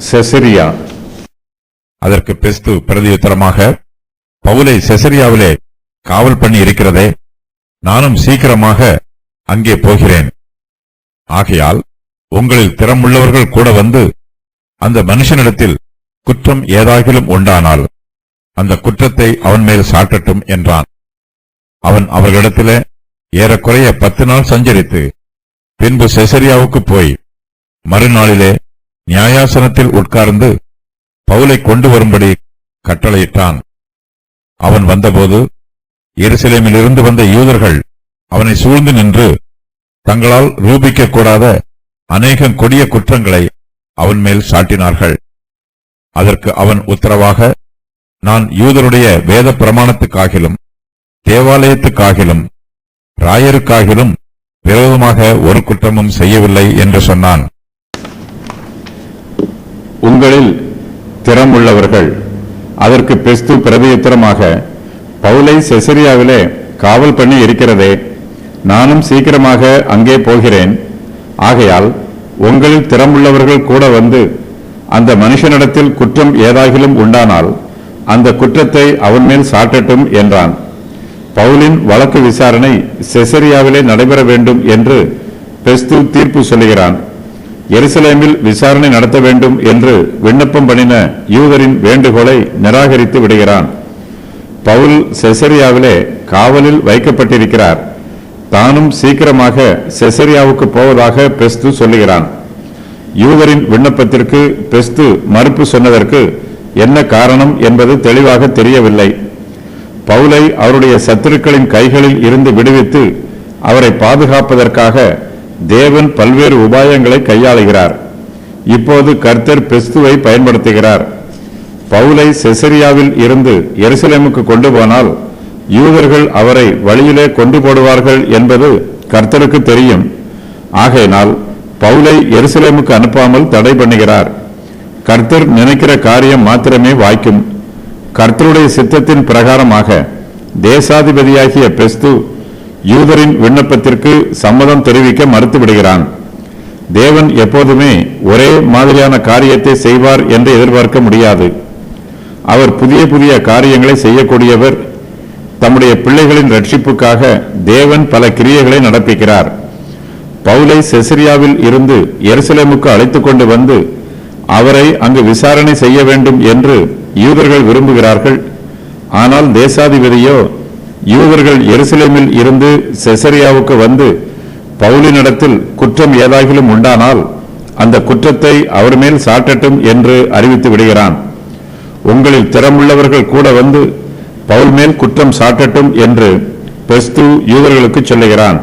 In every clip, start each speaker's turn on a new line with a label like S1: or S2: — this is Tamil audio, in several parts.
S1: செசரியா.
S2: அதற்கு பெஸ்து பிரதியுத்தரமாக, பவுலை செசரியாவிலே காவல் பண்ணி இருக்கிறதே, நானும் சீக்கிரமாக அங்கே போகிறேன். ஆகையால் உங்களில் திறமுள்ளவர்கள் கூட வந்து அந்த மனுஷனிடத்தில் குற்றம் ஏதாகிலும் உண்டானால் அந்த குற்றத்தை அவன் மேல் சாட்டட்டும் என்றான். அவன் அவர்களிடத்திலே ஏறக்குறைய 10 நாள் சஞ்சரித்து பின்பு செசரியாவுக்கு போய் மறுநாளிலே நியாயாசனத்தில் உட்கார்ந்து பவுலை கொண்டு வரும்படி கட்டளையிட்டான். அவன் வந்தபோது எருசலேமிலிருந்து வந்த யூதர்கள் அவனை சூழ்ந்து நின்று தங்களால் ரூபிக்கக்கூடாத அநேகம் கொடிய குற்றங்களை அவன் மேல் சாட்டினார்கள். அதற்கு அவன் உத்தரவாக, நான் யூதருடைய வேத பிரமாணத்துக்காகிலும் தேவாலயத்துக்காகிலும் ராயருக்காகிலும் விரோதமாக ஒரு குற்றமும் செய்யவில்லை என்று சொன்னான்.
S1: உங்களில் திறமுள்ளவர்கள். அதற்கு பெஸ்து பிரதியுத்தரமாக, பவுலை செசரியாவிலே காவல் பண்ணி இருக்கிறதே, நானும் சீக்கிரமாக அங்கே போகிறேன். ஆகையால் உங்களில் திறமுள்ளவர்கள் கூட வந்து அந்த மனுஷனிடத்தில் குற்றம் ஏதாகிலும் உண்டானால் அந்த குற்றத்தை அவன் மேல் சாட்டட்டும் என்றான். பவுலின் வழக்கு விசாரணை செசரியாவிலே நடைபெற வேண்டும் என்று பெஸ்து தீர்ப்பு சொல்லுகிறான். எருசலேமில் விசாரணை நடத்த வேண்டும் என்று விண்ணப்பம் பண்ணின யூதரின் வேண்டுகோளை நிராகரித்து விடுகிறான். பவுல் செசரியாவிலே காவலில் வைக்கப்பட்டிருக்கிறார். தானும் சீக்கிரமாக செசரியாவுக்கு போவதாக பெஸ்து சொல்லுகிறான். யூதரின் விண்ணப்பத்திற்கு பெஸ்து மறுப்பு சொன்னதற்கு என்ன காரணம் என்பது தெளிவாக தெரியவில்லை. பவுலை அவருடைய சத்துருக்களின் கைகளில் இருந்து விடுவித்து அவரை பாதுகாப்பதற்காக தேவன் பல்வேறு உபாயங்களை கையாளுகிறார். இப்போது கர்த்தர் பெஸ்துவை பயன்படுத்துகிறார். பவுலை செசரியாவில் இருந்து எருசலேமுக்கு கொண்டு போனால் யூதர்கள் அவரை வழியிலே கொண்டு போடுவார்கள் என்பது கர்த்தருக்கு தெரியும். ஆகையினால் பவுலை எருசலேமுக்கு அனுப்பாமல் தடை பண்ணுகிறார். கர்த்தர் நினைக்கிற காரியம் மாத்திரமே வாய்க்கும். கர்த்தருடைய சித்தத்தின் பிரகாரமாக தேசாதிபதியாகிய பெஸ்து யூதரின் விண்ணப்பத்திற்கு சம்மதம் தெரிவிக்க மறுத்துவிடுகிறான். தேவன் எப்போதுமே ஒரே மாதிரியான காரியத்தை செய்வார் என்று எதிர்பார்க்க முடியாது. அவர் புதிய புதிய காரியங்களை செய்யக்கூடியவர். தம்முடைய பிள்ளைகளின் ரட்சிப்புக்காக தேவன் பல கிரியைகளை நடப்பிக்கிறார். பவுலை செசரியாவில் இருந்து எருசலேமுக்கு அழைத்துக் கொண்டு வந்து அவரை அங்கு விசாரணை செய்ய வேண்டும் என்று யூதர்கள் விரும்புகிறார்கள். ஆனால் தேசாதிபதியோ யூதர்கள் எருசலேமில் இருந்து செசரியாவுக்கு வந்து பவுலினிடத்தில் குற்றம் ஏதாகிலும் உண்டானால் அந்த குற்றத்தை அவர் மேல் சாட்டட்டும் என்று அறிவித்து விடுகிறான். உங்களில் திறமுள்ளவர்கள் கூட வந்து பவுல் மேல் குற்றம் சாட்டட்டும் என்று பெஸ்து யூதர்களுக்கு சொல்லுகிறான்.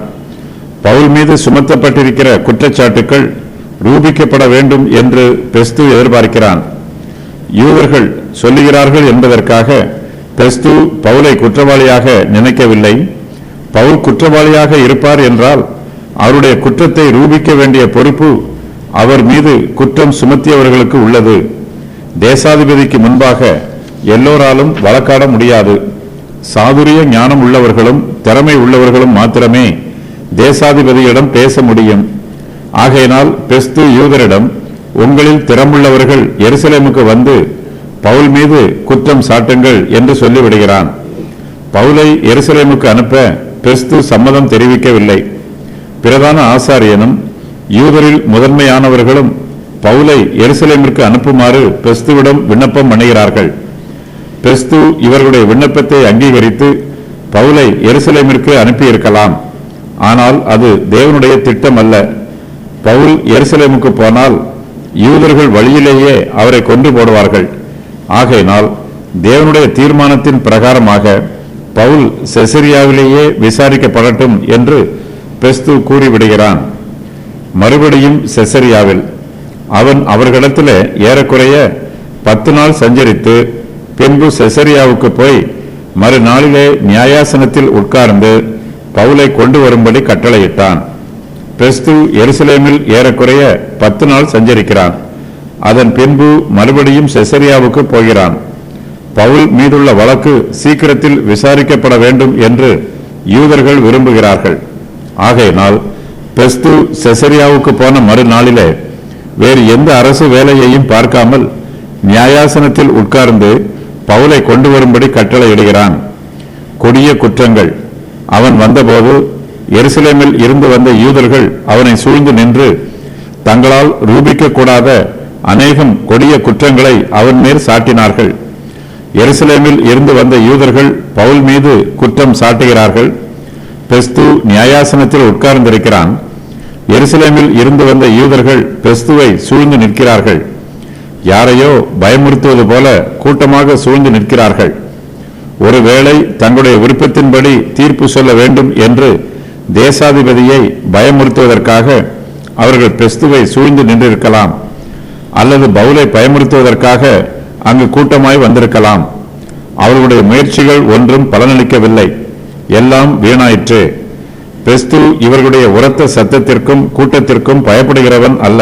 S1: பவுல் மீது சுமத்தப்பட்டிருக்கிற குற்றச்சாட்டுக்கள் ரூபிக்கப்பட வேண்டும் என்று பெஸ்து எதிர்பார்க்கிறான். யூதர்கள் சொல்லுகிறார்கள் என்பதற்காக பெஸ்து பவுலை குற்றவாளியாக நினைக்கவில்லை. பவுல் குற்றவாளியாக இருப்பார் என்றால் அவருடைய குற்றத்தை ரூபிக்க வேண்டிய பொறுப்பு அவர் மீது குற்றம் சுமத்தியவர்களுக்கு உள்ளது. தேசாதிபதிக்கு முன்பாக எல்லோராலும் வழக்காட முடியாது. சாதுரிய ஞானம் உள்ளவர்களும் திறமை உள்ளவர்களும் மாத்திரமே தேசாதிபதியிடம் பேச முடியும். ஆகையினால் பெஸ்து யூதரிடம், உங்களில் திறமுள்ளவர்கள் எருசலேமுக்கு வந்து பவுல் மீது குற்றம் சாட்டுங்கள் என்று சொல்லிவிடுகிறான். பவுலை எருசலேமுக்கு அனுப்ப பெஸ்து சம்மதம் தெரிவிக்கவில்லை. பிரதான ஆசாரியனும் யூதரில் முதன்மையானவர்களும் பவுலை எருசலேமிற்கு அனுப்புமாறு பெஸ்துவிடம் விண்ணப்பம் பண்ணுகிறார்கள். பெஸ்து இவர்களுடைய விண்ணப்பத்தை அங்கீகரித்து பவுலை எருசலேமிற்கு அனுப்பியிருக்கலாம். ஆனால் அது தேவனுடைய திட்டம் அல்ல. பவுல் எருசலேமுக்கு போனால் யூதர்கள் வழியிலேயே அவரை கொண்டு போடுவார்கள். ஆகையினால் தேவனுடைய தீர்மானத்தின் பிரகாரமாக பவுல் செசரியாவிலேயே விசாரிக்கப்படட்டும் என்று பெஸ்து கூறிவிடுகிறான். மறுபடியும் செசரியாவில் அவன் அவர்களிடத்தில் ஏறக்குறைய 10 நாள் சஞ்சரித்து பின்பு செசரியாவுக்கு போய் மறுநாளிலே நியாயாசனத்தில் உட்கார்ந்து பவுலை கொண்டு வரும்படி கட்டளையிட்டான். பெஸ்து எருசலேமில் ஏறக்குறைய 10 நாள் சஞ்சரிக்கிறான். அதன் பின்பு மறுபடியும் செசரியாவுக்கு போகிறான். பவுல் மீதுள்ள வழக்கு சீக்கிரத்தில் விசாரிக்கப்பட வேண்டும் என்று யூதர்கள் விரும்புகிறார்கள். ஆகையினால் பெஸ்து செசரியாவுக்கு போன மறுநாளிலே வேறு எந்த அரசு வேலையையும் பார்க்காமல் நியாயாசனத்தில் உட்கார்ந்து பவுலை கொண்டு வரும்படி கட்டளையிடுகிறான். கொடிய குற்றங்கள். அவன் வந்தபோது எருசலேமில் இருந்து வந்த யூதர்கள் அவனை சூழ்ந்து நின்று தங்களால் ரூபிக்கக்கூடாத அநேகம் கொடிய குற்றங்களை அவன் மேல் சாட்டினார்கள். எருசலேமில் இருந்து வந்த யூதர்கள் பவுல் மீது குற்றம் சாட்டுகிறார்கள். பெஸ்து நியாயாசனத்தில் உட்கார்ந்திருக்கிறான். எருசலேமில் இருந்து வந்த யூதர்கள் பெஸ்துவை சூழ்ந்து நிற்கிறார்கள். யாரையோ பயமுறுத்துவது போல கூட்டமாக சூழ்ந்து நிற்கிறார்கள். ஒருவேளை தங்களுடைய விருப்பத்தின்படி தீர்ப்பு சொல்ல வேண்டும் என்று தேசாதிபதியை பயமுறுத்துவதற்காக அவர்கள் பெஸ்துவை சூழ்ந்து நின்றிருக்கலாம். அல்லது பவுலை பயமுறுத்துவதற்காக அங்கு கூட்டமாய் வந்திருக்கலாம். அவர்களுடைய முயற்சிகள் ஒன்றும் பலனளிக்கவில்லை. எல்லாம் வீணாயிற்று. பெஸ்து இவர்களுடைய உரத்த சத்தத்திற்கும் கூட்டத்திற்கும் பயப்படுகிறவன் அல்ல.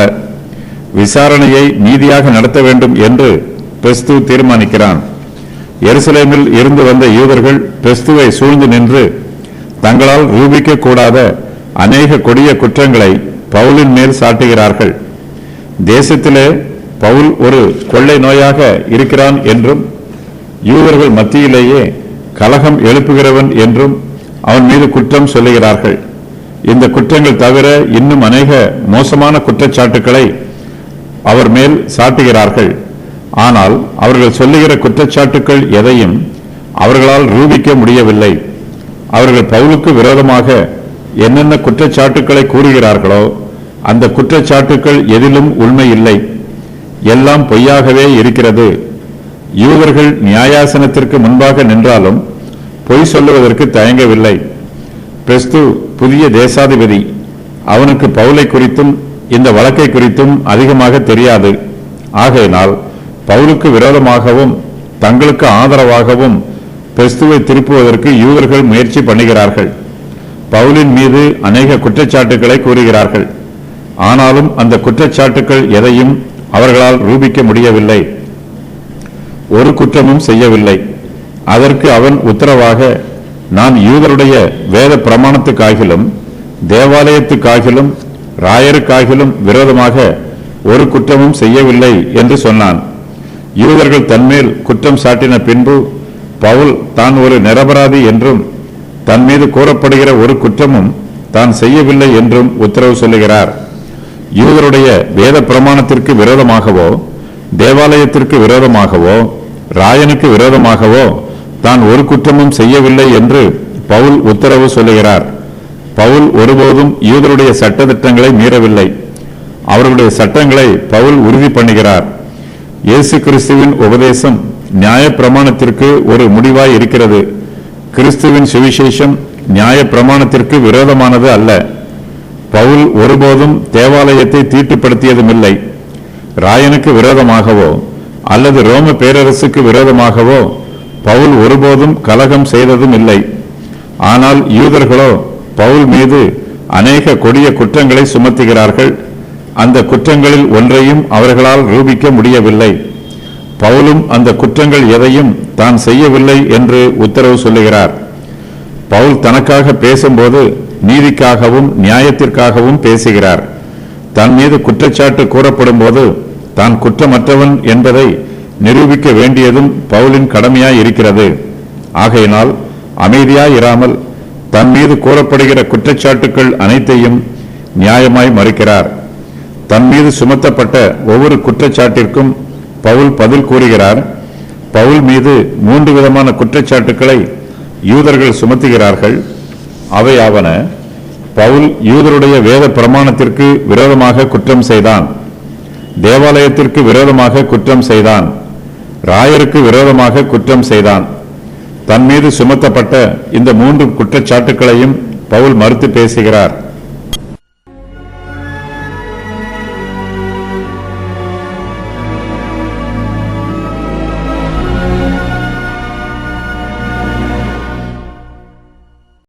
S1: விசாரணையை நீதியாக நடத்த வேண்டும் என்று பெஸ்து தீர்மானிக்கிறான். எருசலேமில் இருந்து வந்த யூதர்கள் பெஸ்துவை சூழ்ந்து நின்று தங்களால் ரூபிக்க கூடாத அநேக கொடிய குற்றங்களை பவுலின் மேல் சாட்டுகிறார்கள். தேசத்திலே பவுல் ஒரு கொள்ளை நோயாக இருக்கிறான் என்றும் யூதர்கள் மத்தியிலேயே கலகம் எழுப்புகிறவன் என்றும் அவன் மீது குற்றம் சொல்லுகிறார்கள். இந்த குற்றங்கள் தவிர இன்னும் அநேக மோசமான குற்றச்சாட்டுக்களை அவர் மேல் சாட்டுகிறார்கள். ஆனால் அவர்கள் சொல்லுகிற குற்றச்சாட்டுக்கள் எதையும் அவர்களால் ரூபிக்க முடியவில்லை. அவர்கள் பவுலுக்கு விரோதமாக என்னென்ன குற்றச்சாட்டுக்களை கூறுகிறார்களோ அந்த குற்றச்சாட்டுக்கள் எதிலும் உண்மை இல்லை. எல்லாம் பொய்யாகவே இருக்கிறது. யூதர்கள் நியாயாசனத்திற்கு முன்பாக நின்றாலும் பொய் சொல்லுவதற்கு தயங்கவில்லை. பெஸ்து புதிய தேசாதிபதி. அவனுக்கு பவுலை குறித்தும் இந்த வழக்கை குறித்தும் அதிகமாக தெரியாது. ஆகையினால் பவுலுக்கு விரோதமாகவும் தங்களுக்கு ஆதரவாகவும் பெஸ்துவை திருப்புவதற்கு யூதர்கள் முயற்சி பண்ணுகிறார்கள். பவுலின் மீது அநேக குற்றச்சாட்டுக்களை கூறுகிறார்கள். ஆனாலும் அந்த குற்றச்சாட்டுக்கள் எதையும் அவர்களால் ரூபிக்க முடியவில்லை. ஒரு குற்றமும் செய்யவில்லை. அதற்கு அவன் உத்தரவாக, நான் யூதருடைய வேத பிரமாணத்துக்காகிலும் தேவாலயத்துக்காகிலும் ராயருக்காகிலும் விரோதமாக ஒரு குற்றமும் செய்யவில்லை என்று சொன்னான். யூதர்கள் தன்மேல் குற்றம் சாட்டின பின்பு பவுல் தான் ஒரு நிரபராதி என்றும் தன் மீது கூறப்படுகிற ஒரு குற்றமும் தான் செய்யவில்லை என்றும் உத்தரவு சொல்லுகிறார். யூதருடைய வேத பிரமாணத்திற்கு விரோதமாகவோ தேவாலயத்திற்கு விரோதமாகவோ ராயனுக்கு விரோதமாகவோ தான் ஒரு குற்றமும் செய்யவில்லை என்று பவுல் உத்தரவு சொல்லுகிறார். பவுல் ஒருபோதும் யூதருடைய சட்டதிட்டங்களை மீறவில்லை. அவர்களுடைய சட்டங்களை பவுல் உறுதி பண்ணுகிறார். இயேசு கிறிஸ்துவின் உபதேசம் நியாய பிரமாணத்திற்கு ஒரு முடிவாய் இருக்கிறது. கிறிஸ்துவின் சுவிசேஷம் நியாய பிரமாணத்திற்கு விரோதமானது அல்ல. பவுல் ஒருபோதும் தேவாலயத்தை தீட்டுப்படுத்தியதுமில்லை. ராயனுக்கு விரோதமாகவோ அல்லது ரோம பேரரசுக்கு விரோதமாகவோ பவுல் ஒருபோதும் கலகம் செய்ததும் இல்லை. ஆனால் யூதர்களோ பவுல் மீது அநேக கொடிய குற்றங்களை சுமத்துகிறார்கள். அந்த குற்றங்களில் ஒன்றையும் அவர்களால் ரூபிக்க முடியவில்லை. பவுலும் அந்த குற்றங்கள் எதையும் தான் செய்யவில்லை என்று உத்தரவு சொல்லுகிறார். பவுல் தனக்காக பேசும்போது நீதிக்காகவும் நியாயத்திற்காகவும் பேசுகிறார். தன் மீது குற்றச்சாட்டு கூறப்படும் போது தான் குற்றமற்றவன் என்பதை நிரூபிக்க வேண்டியதும் பவுலின் கடமையாய் இருக்கிறது. ஆகையினால் அமைதியாயிராமல் தன் மீது கூறப்படுகிற குற்றச்சாட்டுக்கள் அனைத்தையும் நியாயமாய் மறுக்கிறார். தன் மீது சுமத்தப்பட்ட ஒவ்வொரு குற்றச்சாட்டிற்கும் பவுல் பதில் கூறுகிறார். பவுல் மீது 3 விதமான குற்றச்சாட்டுக்களை யூதர்கள் சுமத்துகிறார்கள். அவையாவன: பவுல் யூதருடைய வேத பிரமாணத்திற்கு விரோதமாக குற்றம் செய்தான், தேவாலயத்திற்கு விரோதமாக குற்றம் செய்தான், ராயருக்கு விரோதமாக குற்றம் செய்தான். தன் மீது சுமத்தப்பட்ட இந்த 3 குற்றச்சாட்டுக்களையும் பவுல் மறுத்து பேசுகிறார்.